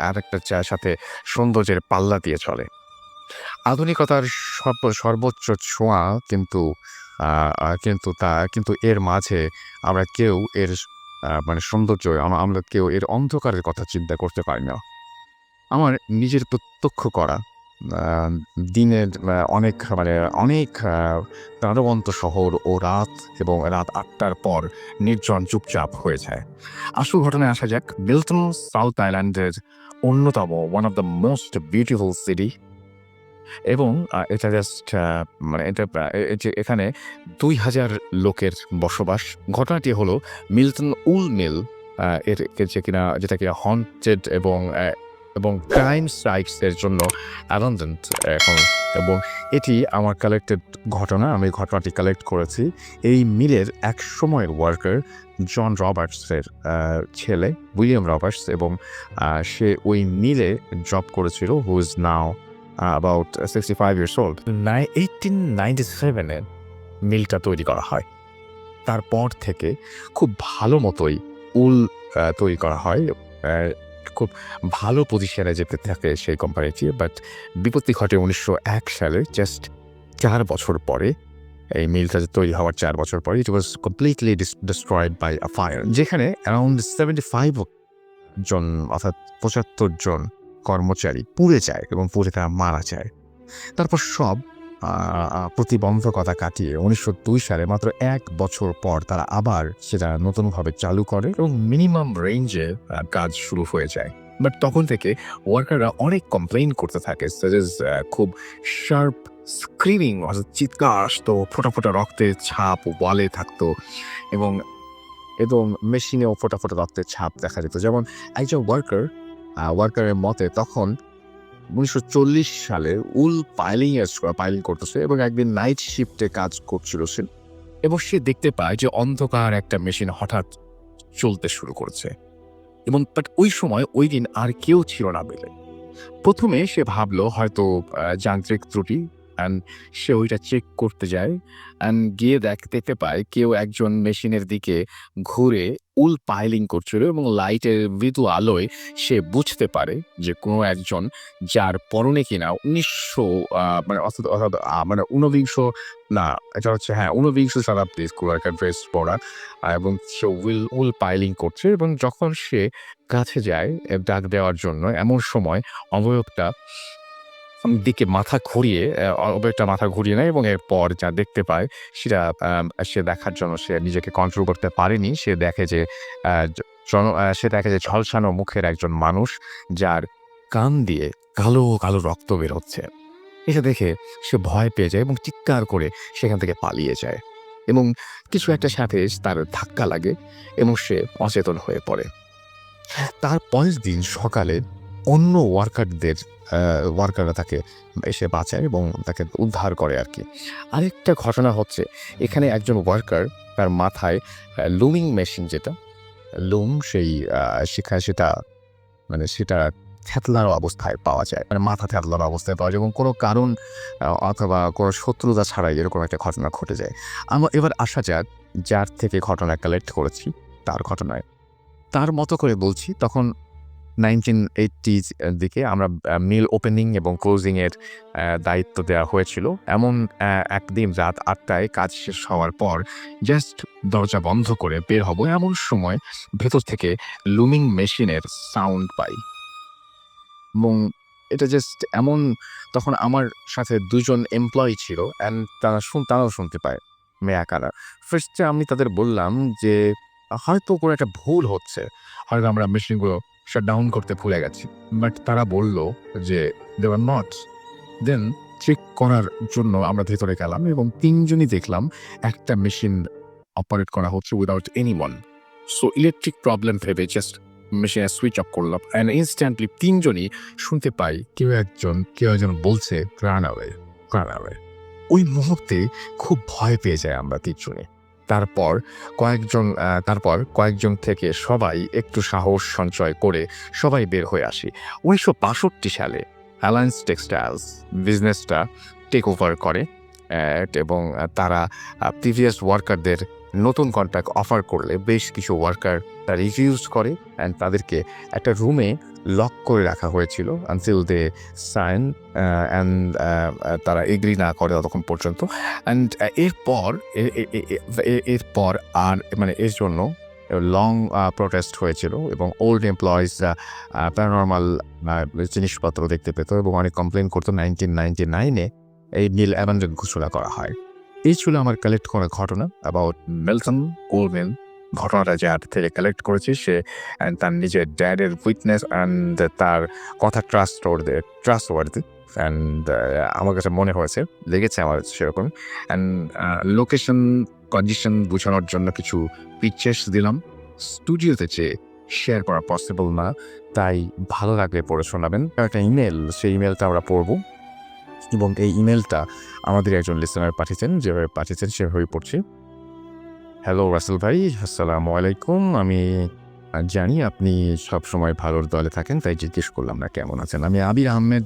A: আরেকটা সাথে সৌন্দর্যের পাল্লা দিয়ে চলে। আধুনিকতার সর্বোচ্চ ছোঁয়া কিন্তু এর মাঝে আমরা কেউ এর মানে সৌন্দর্য আমরা কেউ এর অন্ধকারের কথা চিন্তা করতে পারি না। আমার নিজের প্রত্যক্ষ করা দিনের অনেক প্রাণবন্ত শহর ও রাত ৮টার পর নির্জন চুপচাপ হয়ে যায়। আসল ঘটনায় আসা যাক। মিল্টন সাউথ আইল্যান্ডের অন্যতম one of the most beautiful city এবং এটা জাস্ট এখানে ২,০০০ লোকের বসবাস। ঘটনাটি হলো মিল্টন উল মিল যেটা কিনা হন্টেড এবং ক্রাইম সাইটসের জন্য অ্যাবান্ডেন্ট এখন। এবং এটি আমার কালেক্টেড ঘটনা, আমি ঘটনাটি কালেক্ট করেছি। এই মিলের এক সময়ের ওয়ার্কার জন রবার্টসের ছেলে উইলিয়াম রবার্টস এবং সে ওই মিলে জব করেছিল, who is now about 65 years old. 1897 মিলটা তৈরি করা হয়। তারপর থেকে খুব ভালো মতোই উল তৈরি করা হয়, খুব ভালো পজিশনে যেতে থাকে সেই কোম্পানিটি। বাট বিপত্তি ঘটে 1901 সালে, জাস্ট 4 বছর পরে। এই মিলটা তৈরি হওয়ার 4 বছর পরে it was completely destroyed by a fire, যেখানে অ্যারাউন্ড 75 জন অর্থাৎ 75 জন কর্মচারী পুড়ে যায় এবং পুড়ে তারা মারা যায়। তারপর সব প্রতিবন্ধকতা কাটিয়ে 1902 সালে মাত্র 1 বছর পর তারা আবার সেটা নতুনভাবে চালু করে এবং মিনিমাম রেঞ্জে কাজ শুরু হয়ে যায়। বাট তখন থেকে ওয়ার্কাররা অনেক কমপ্লেইন করতে থাকে, খুব শার্প স্ক্রিমিং অর্থাৎ চিৎকার আসতো, ফোটা ফোটা রক্তের ছাপ ওয়ালে থাকতো এবং মেশিনেও ফোটা ফোটা রক্তের ছাপ দেখা যেত। যেমন একজন ওয়ার্কারের মতে তখন 1940 সালে উল পাইলিং করতেছে এবং একদিন নাইট শিফটে কাজ করছিল সে, এবং সে দেখতে পায় যে অন্ধকার একটা মেশিন হঠাৎ চলতে শুরু করেছে এবং বাট ওই সময় ওই দিন আর কেউ ছিল না বেলে। প্রথমে সে ভাবলো হয়তো যান্ত্রিক ত্রুটি, অ্যান্ড সে ওইটা চেক করতে যায় অ্যান্ড গিয়ে দেখতে পায় কেউ একজন মেশিনের দিকে ঘুরে উল পাইলিং করছিল এবং লাইটের মৃদু আলোয় সে বুঝতে পারে যে কোনো একজন যার পরনে কিনা 19 শতাব্দীর কোনো একটা ড্রেস পরা এবং সে উল পাইলিং করছে। এবং যখন সে কাছে যায় ডাক দেওয়ার জন্য, এমন সময় অবয়বটা মাথা ঘুরিয়ে নেয় এবং এরপর যা দেখতে পায় সেটা সে দেখার জন্য সে নিজেকে কন্ট্রোল করতে পারেনি। সে দেখে যে ঝলসানো মুখের একজন মানুষ, যার কান দিয়ে কালো কালো রক্ত বের হচ্ছে। এটা দেখে সে ভয় পেয়ে যায় এবং চিৎকার করে সেখান থেকে পালিয়ে যায় এবং কিছু একটা সাথে তার ধাক্কা লাগে এবং সে অচেতন হয়ে পড়ে। তার পরের দিন সকালে অন্য ওয়ার্কাররা তাকে এসে বাঁচায় এবং তাকে উদ্ধার করে আর কি। আরেকটা ঘটনা হচ্ছে, এখানে একজন ওয়ার্কার তার মাথায় লুমিং মেশিন, যেটা লুম সেটা থ্যাতলার অবস্থায় পাওয়া যায়, মাথা থ্যাতলার অবস্থায় পাওয়া যায় এবং কোনো কারণ অথবা কোনো শত্রুতা ছাড়াই এরকম একটা ঘটনা ঘটে যায়। আমরা এবার আসা যাক যার থেকে ঘটনা কালেক্ট করেছি তার ঘটনায়। তার মতো করে বলছি, তখন 1980s দিকে আমরা মিল ওপেনিং এবং ক্লোজিংয়ের দায়িত্ব দেওয়া হয়েছিল। এমন একদিন রাত 8টায় কাজ শেষ হওয়ার পর জাস্ট দরজা বন্ধ করে বের হব, এমন সময় ভেতর থেকে লুমিং মেশিনের সাউন্ড পাই এবং এটা জাস্ট এমন, তখন আমার সাথে 2জন এমপ্লয়ি ছিল অ্যান্ড তারাও শুনতে পায় মেয়াকারা। ফার্স্টে আমি তাদের বললাম যে হয়তো কোনো একটা ভুল হচ্ছে, হয়তো আমরা মেশিনগুলো শাটডাউন করতে ভুলে গেছি। বাট তারা বলল যে দে আর নট। দেন চেক করার জন্য আমরা ভেতরে গেলাম এবং 3জনই দেখলাম একটা মেশিন অপারেট করা হচ্ছে without anyone. So electric problem ভেবে জাস্ট মেশিনে সুইচ অফ করলাম অ্যান্ড ইনস্ট্যান্টলি 3জনই শুনতে পাই কেউ একজন বলছে রান অ্যাওয়ে। ওই মুহূর্তে খুব ভয় পেয়ে যায় আমরা 3জনে। তারপর কয়েকজন থেকে সবাই একটু সাহস সঞ্চয় করে সবাই বের হয়ে আসি। 1962 সালে অ্যালায়েন্স টেক্সটাইলস বিজনেসটা টেক ওভার করে এবং তারা প্রিভিয়াস ওয়ার্কারদের নতুন কন্ট্রাক্ট অফার করলে বেশ কিছু ওয়ার্কার তারা রিফিউজ করে অ্যান্ড তাদেরকে একটা রুমে লক করে রাখা হয়েছিল আনটিল দে সাইন অ্যান্ড তারা এগ্রি না করে ততক্ষণ পর্যন্ত। অ্যান্ড এরপর আর মানে এর জন্য লং প্রোটেস্ট হয়েছিল এবং ওল্ড এমপ্লয়িজরা প্যারানর্মাল জিনিসপত্র দেখতে পেত এবং অনেক কমপ্লেন করতো। 1999-এ এই মিল অ্যাবান্ডন ঘোষণা করা হয়। এই ছিল আমার কালেক্ট করা ঘটনা অ্যাবাউট মেলটন কোলম্যান। ঘটনাটা যার থেকে কালেক্ট করেছি সে তার নিজের ড্যাডের উইটনেস অ্যান্ড তার কথা ট্রাস্টওয়ার্দি অ্যান্ড আমার কাছে মনে হয়েছে লেগেছে আমার সেরকম। অ্যান্ড লোকেশন কন্ডিশন বোঝানোর জন্য কিছু পিকচার্স দিলাম। স্টুডিওতে চেয়ে শেয়ার করা পসিবল না, তাই ভালো লাগলে পড়ে শোনাবেন। একটা ইমেল, সেই ইমেলটা আমরা পড়বো এবং এই ইমেলটা আমাদের একজন লিসেনার পাঠিয়েছেন, যেভাবে পাঠিয়েছেন সেভাবেই পড়ছি। হ্যালো রাসেল ভাই, আসসালামু আলাইকুম। আমি জানি আপনি সবসময় ভালোর দলে থাকেন, তাই জিজ্ঞেস করলাম না কেমন আছেন। আমি আবির আহমেদ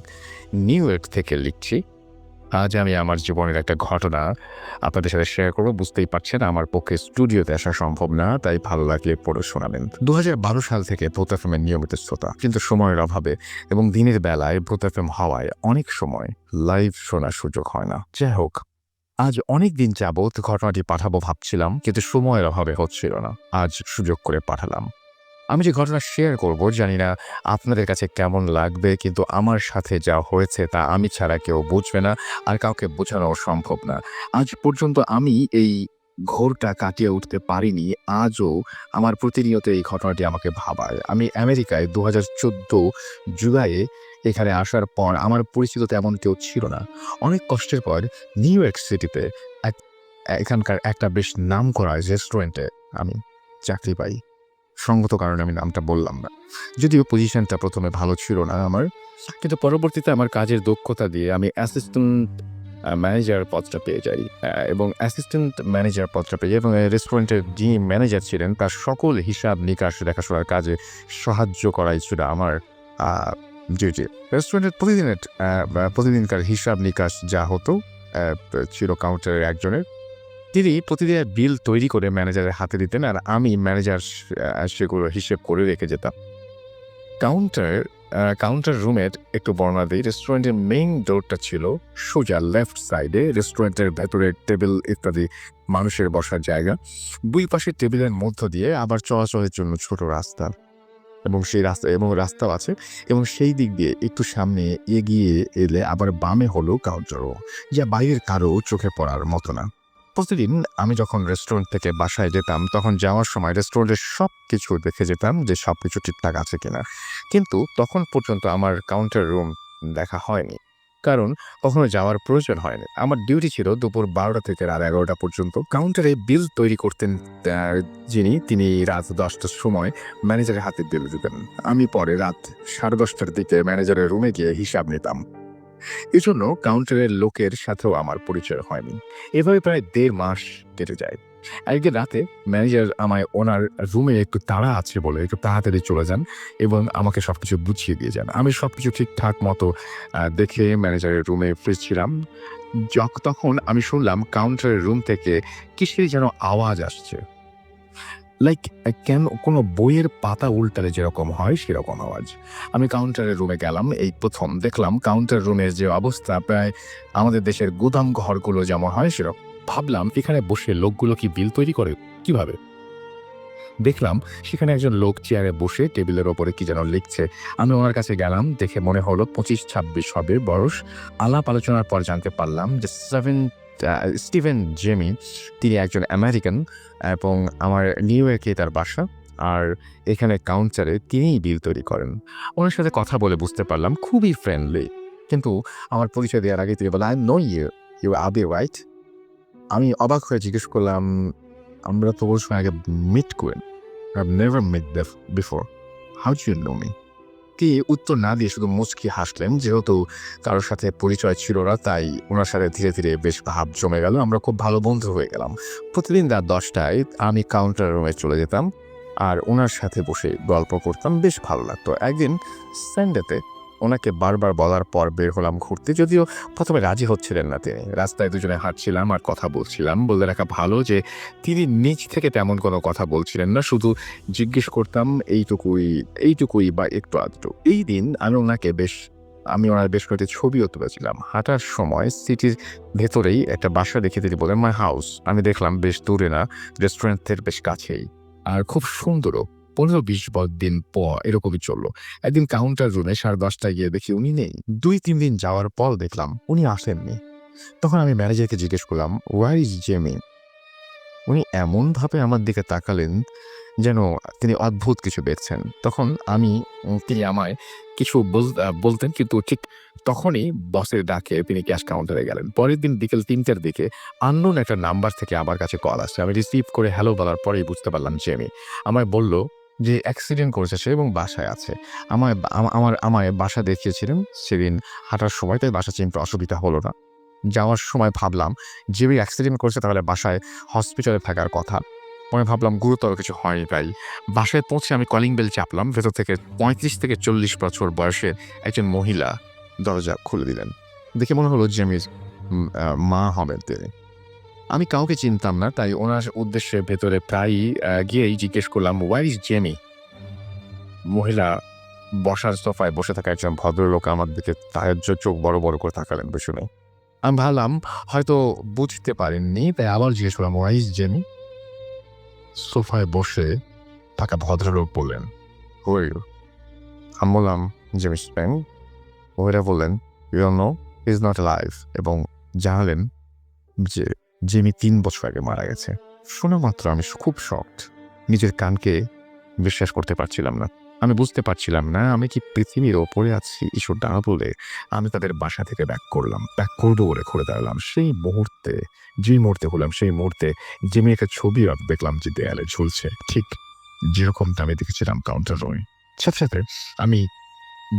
A: নিউ ইয়র্ক থেকে লিখছি। আজ আমি আমার জীবনের একটা ঘটনা আপনাদের সাথে শেয়ার করবো। বুঝতেই পারছেন আমার পক্ষে স্টুডিওতে আসা সম্ভব না, তাই ভালো লাগলে পড়ে শোনাবেন। 2012 সাল থেকে ভূত এফএমের নিয়মিত শ্রোতা, কিন্তু সময়ের অভাবে এবং দিনের বেলায় ভূত এফএম হওয়ায় অনেক সময় লাইভ শোনার সুযোগ হয় না। যাই হোক, আজ অনেক দিন যাবৎ ঘটনাটি পাঠাবো ভাবছিলাম, কিন্তু সময়ের অভাবে হচ্ছিল না। আজ সুযোগ করে পাঠালাম। আমি যে ঘটনা শেয়ার করব জানি না আপনাদের কাছে কেমন লাগবে, কিন্তু আমার সাথে যা হয়েছে তা আমি ছাড়া কেউ বুঝবে না, আর কাউকে বোঝানো সম্ভব না। আজ পর্যন্ত আমি এই ঘোরটা কাটিয়ে উঠতে পারিনি। আজও আমার প্রতিনিয়ত এই ঘটনাটি আমাকে ভাবায়। আমি আমেরিকায় 2014 জুলাইয়ে এখানে আসার পর আমার পরিচিত তেমন কেউ ছিল না। অনেক কষ্টের পর নিউ ইয়র্ক সিটিতে এখানকার একটা বেশ নামকরা রেস্টুরেন্টে আমি চাকরি পাই। সঙ্গত কারণে আমি নামটা বললাম না, যদিও পজিশনটা প্রথমে ভালো ছিল না আমার, কিন্তু পরবর্তীতে আমার কাজের দক্ষতা দিয়ে আমি অ্যাসিস্ট্যান্ট ম্যানেজার পদটা পেয়ে যাই এবং অ্যাসিস্ট্যান্ট ম্যানেজার পদটা পেয়ে যাই এবং রেস্টুরেন্টের যিনি ম্যানেজার ছিলেন তার সকল হিসাব নিকাশ দেখাশোনার কাজে সাহায্য করাই ছিল আমার ডিউটি। রেস্টুরেন্টের প্রতিদিনকার হিসাব নিকাশ যা হতো ছিল কাউন্টারের একজনের। তিনি প্রতিদিনের বিল তৈরি করে ম্যানেজারের হাতে দিতেন আর আমি ম্যানেজার সেগুলো হিসেব করে রেখে যেতাম। কাউন্টার রুমের একটু বর্ণনা দিই। রেস্টুরেন্টের মেইন ডোরটা ছিল সোজা লেফট সাইডে। রেস্টুরেন্টের ভেতরে টেবিল ইত্যাদি মানুষের বসার জায়গা। দুই পাশের টেবিলের মধ্য দিয়ে আবার চলাচলের জন্য ছোট রাস্তা এবং রাস্তাও আছে এবং সেই দিক দিয়ে একটু সামনে এগিয়ে এলে আবার বামে হলো কাউন্টারও, যা বাইরের কারো চোখে পড়ার মতো না। প্রতিদিন আমি যখন রেস্টুরেন্ট থেকে বাসায় যেতাম তখন যাওয়ার সময় রেস্টুরেন্টের সব কিছু দেখে যেতাম যে সব কিছু ঠিকঠাক আছে কিনা, কিন্তু তখন পর্যন্ত আমার কাউন্টার রুম দেখা হয়নি, কারণ কখনো যাওয়ার প্রয়োজন হয়নি। আমার ডিউটি ছিল দুপুর 12টা থেকে রাত 11টা পর্যন্ত। কাউন্টারে বিল তৈরি করতেন তিনি রাত 10টার সময় ম্যানেজারের হাতে বিল দিতেন। আমি পরে রাত 10:30টার দিকে ম্যানেজারের রুমে গিয়ে হিসাব নিতাম। এজন্য কাউন্টারের লোকের সাথেও আমার পরিচয় হয়নি। এভাবে প্রায় 1.5 মাস কেটে যায়। একদিন রাতে ম্যানেজার আমায় ওনার রুমে একটু তাড়া আছে বলে একটু তাড়াতাড়ি চলে যান এবং আমাকে সবকিছু বুঝিয়ে দিয়ে যান। আমি সবকিছু ঠিকঠাক মতো দেখে ম্যানেজারের রুমে ফিরছিলাম। তখন আমি শুনলাম কাউন্টারের রুম থেকে কিসের যেন আওয়াজ আসছে। লাইক কেন কোনো বইয়ের পাতা উল্টালে যেরকম হয় সেরকম আওয়াজ। আমি কাউন্টারের রুমে গেলাম, এই প্রথম দেখলাম কাউন্টার রুমের যে অবস্থা প্রায় আমাদের দেশের গুদাম ঘরগুলো যেমন হয় সেরকম। ভাবলাম এখানে বসে লোকগুলো কি বিল তৈরি করে কিভাবে। দেখলাম সেখানে একজন লোক চেয়ারে বসে টেবিলের ওপরে কি যেন লিখছে। আমি ওনার কাছে গেলাম, দেখে মনে হলো 25-26 হবে বয়স। আলাপ আলোচনার পর জানতে পারলাম যে স্টিভেন জেমি তিনি একজন আমেরিকান এবং আমার নিউ ইয়র্কে তার বাসা। আর এখানে কাউন্টারে তিনিই বিল তৈরি করেন। ওনার সাথে কথা বলে বুঝতে পারলাম খুবই ফ্রেন্ডলি। কিন্তু আমার পরিচয় দেওয়ার আগে তিনি বলে, আই নো ইউ, ইউ আবি রাইট। আমি অবাক হয়ে জিজ্ঞেস করলাম, আমরা তো ওর সঙ্গে আগে মিট করেন। I've never met them before. How do you know me? তিনি উত্তর না দিয়ে শুধু মুচকি হাসলেন। যেহেতু কারোর সাথে পরিচয় ছিল না, তাই ওনার সাথে ধীরে ধীরে বেশ ভাব জমে গেল। আমরা খুব ভালো বন্ধু হয়ে গেলাম। প্রতিদিন রাত 10টায় আমি কাউন্টার রুমে চলে যেতাম আর ওনার সাথে বসে গল্প করতাম, বেশ ভালো লাগতো। একদিন সানডেতে ওনাকে বারবার বলার পর বের হলাম ঘুরতে, যদিও প্রথমে রাজি হচ্ছিলেন না তিনি। রাস্তায় দুজনে হাঁটছিলাম আর কথা বলছিলাম। বলে রাখা ভালো যে তিনি নিজ থেকে তেমন কোনো কথা বলছিলেন না, শুধু জিজ্ঞেস করতাম এইটুকুই বা একটু আধটু। এই দিন আমি ওনার বেশ কয়েকটি ছবিও তুলেছিলাম। হাঁটার সময় সিটির ভেতরেই একটা বাসা দেখে তিনি বলেন, মাই হাউস। আমি দেখলাম বেশ দূরে না, রেস্টুরেন্টের বেশ কাছেই আর খুব সুন্দরও। 15-20 দিন পর এরকমই চললো। একদিন কাউন্টার রুমে 10:30টায় গিয়ে দেখি উনি নেই। 2-3 দিন যাওয়ার পর দেখলাম উনি আসেননি। তখন আমি ম্যানেজারকে জিজ্ঞেস করলাম, ওয়ার ইজ জেমি? উনি এমনভাবে আমার দিকে তাকালেন যেন তিনি অদ্ভুত কিছু দেখছেন। তখন তিনি আমায় কিছু বলতেন, কিন্তু ঠিক তখনই বসের ডাকে তিনি ক্যাশ কাউন্টারে গেলেন। পরের দিন বিকেল 3টার দিকে আননোন একটা নাম্বার থেকে আমার কাছে কল আসছে। আমি রিসিভ করে হ্যালো বলার পরেই বুঝতে পারলাম জেমি। আমায় বলল যে অ্যাক্সিডেন্ট করেছে সে এবং বাসায় আছে। আমায় বাসা দেখিয়েছিলেন সেদিন হাঁটার সময়, তাই বাসা চিনতে অসুবিধা হলো না। যাওয়ার সময় ভাবলাম জেমি অ্যাক্সিডেন্ট করেছে, তাহলে বাসায় হসপিটালে থাকার কথা। পরে ভাবলাম গুরুতর কিছু হয়নি। তাই বাসায় পৌঁছে আমি কলিং বেল চাপলাম। ভেতর থেকে 35 থেকে 40 বছর বয়সের একজন মহিলা দরজা খুলে দিলেন। দেখে মনে হলো জেমির মা হবেন তিনি। আমি কাউকে চিনতাম না, তাই ওনার উদ্দেশ্যে ভেতরে প্রায়ই গিয়েই জিজ্ঞেস করলাম, ওয়ার ইজ জেমি? মহিলা বসার সোফায় বসে থাকা একজন ভদ্রলোক আমার দিকে চোখ বড় বড় করে তাকালেন পেছনে। আমি ভাবলাম হয়তো বুঝতে পারেননি, তাই আবার জিজ্ঞেস করলাম, ওয়ার ইজ জেমি? সোফায় বসে থাকা ভদ্রলোক বললেন, হু আর ইউ? আমি বললাম, জেমি স্প্যাং। মহিলা বললেন, you don't know, he is not alive, এবং জানালেন যে জেমি 3 বছর আগে মারা গেছে। শোনা মাত্র আমি খুব শকড। নিজের কানকে বিশ্বাস করতে পারছিলাম না। আমি বুঝতে পারছিলাম না আমি কি পৃথিবীর ওপরে আছি ঈশ্বর ডানা বলে। আমি তাদের বাসা থেকে ব্যাক করবো বলে ঘুরে দাঁড়ালাম। যে মুহূর্তে হলাম সেই মুহূর্তে জেমি একটা ছবি দেখলাম যে দেয়ালে ঝুলছে, ঠিক যেরকমটা আমি দেখেছিলাম কাউন্টার রুমে। সাথে সাথে আমি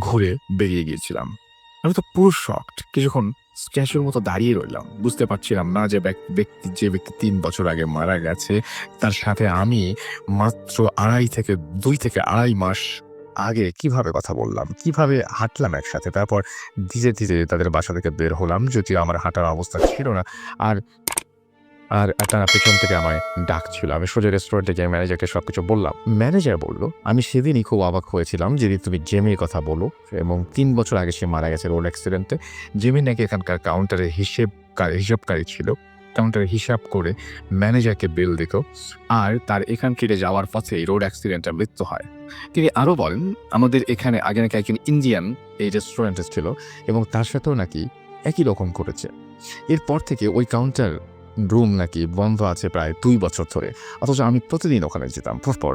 A: ঘুরে বেরিয়ে গিয়েছিলাম। আমি তো পুরো শকড। কিছুক্ষণ স্ট্যাচুর মতো দাঁড়িয়ে রইলাম। বুঝতে পারছিলাম না যে যে ব্যক্তি 3 বছর আগে মারা গেছে তার সাথে আমি মাত্র 2 থেকে আড়াই মাস আগে কিভাবে কথা বললাম, কিভাবে হাঁটলাম একসাথে। তারপর ধীরে ধীরে তাদের বাসা থেকে বের হলাম, যদিও আমার হাঁটার অবস্থা ছিল না। আর আর তারা পেছন থেকে আমায় ডাকছিল। আমি সোজা রেস্টুরেন্টে গিয়ে ম্যানেজারকে সবকিছু বললাম। ম্যানেজার বলল, আমি সেদিনই খুব অবাক হয়েছিলাম যদি তুমি জেমির কথা বলো, এবং 3 বছর আগে সে মারা গেছে রোড অ্যাক্সিডেন্টে। জেমি নাকি এখানকার কাউন্টারে হিসাবকারী ছিল। কাউন্টারে হিসাব করে ম্যানেজারকে বিল দিত, আর তার এখান থেকে যাওয়ার পথে রোড অ্যাক্সিডেন্টে মৃত্যু হয়। তিনি আরও বলেন, আমাদের এখানে আগে নাকি একজন ইন্ডিয়ান এই রেস্টুরেন্টে ছিল এবং তার সাথেও নাকি একই রকম করেছে। এরপর থেকে ওই কাউন্টার রুম নাকি বন্ধ আছে প্রায় 2 বছর ধরে, অথচ আমি প্রতিদিন ওখানে যেতাম। পরপর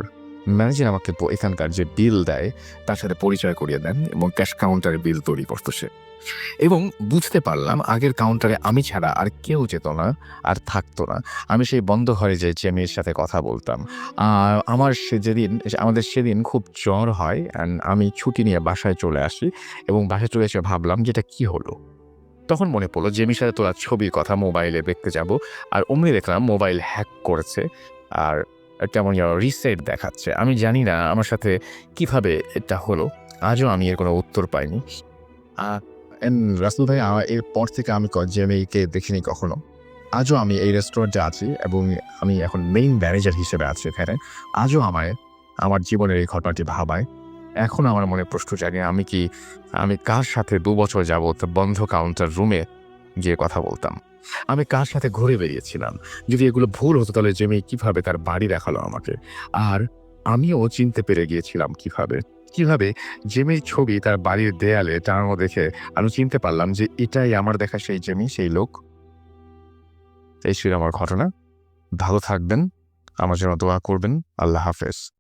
A: ম্যানেজার আমাকে এখানকার যে বিল দেয় তার সাথে পরিচয় করিয়ে দেন এবং ক্যাশ কাউন্টারে বিল তৈরি করতো সে। এবং বুঝতে পারলাম আগের কাউন্টারে আমি ছাড়া আর কেউ যেত না আর থাকতো না। আমি সেই বন্ধ ঘরে যে জেমির সাথে কথা বলতাম। আমাদের সেদিন খুব জ্বর হয় অ্যান্ড আমি ছুটি নিয়ে বাসায় চলে আসি, এবং বাসায় চলে এসে ভাবলাম যেটা কি হলো। তখন মনে পড়লো জেমির সাথে তোলা ছবির কথা মোবাইলে দেখতে যাব, আর অমনি দেখলাম মোবাইল হ্যাক করেছে আর কেমন রিসেট দেখাচ্ছে। আমি জানি না আমার সাথে কিভাবে এটা হলো, আজও আমি এর কোনো উত্তর পাইনি। রাসেল ভাই, এরপর থেকে আমি জেমিকে দেখিনি কখনো। আজও আমি এই রেস্টুরেন্টে আছি এবং আমি এখন মেইন ম্যানেজার হিসেবে আছি এখানে। আজও আমায় আমার জীবনের এই ঘটনাটি ভাবায়। এখনও আমার মনে প্রশ্ন জাগে আমি কার সাথে ২ বছর যাবৎ বন্ধ কাউন্টার রুমে গিয়ে কথা বলতাম? আমি কার সাথে ঘুরে বেরিয়েছিলাম? যদি এগুলো ভুল হতো তাহলে জেমি কিভাবে তার বাড়ি দেখালো আমাকে? আর আমিও চিনতে পেরে গিয়েছিলাম কিভাবে? কিভাবে জেমির ছবি তার বাড়ির দেয়ালে টাঙানো দেখে আমি চিনতে পারলাম যে এটাই আমার দেখা সেই জেমি, সেই লোক? এই ছিল আমার ঘটনা। ভালো থাকবেন। আমার জন্য দোয়া করবেন। আল্লাহ হাফেজ।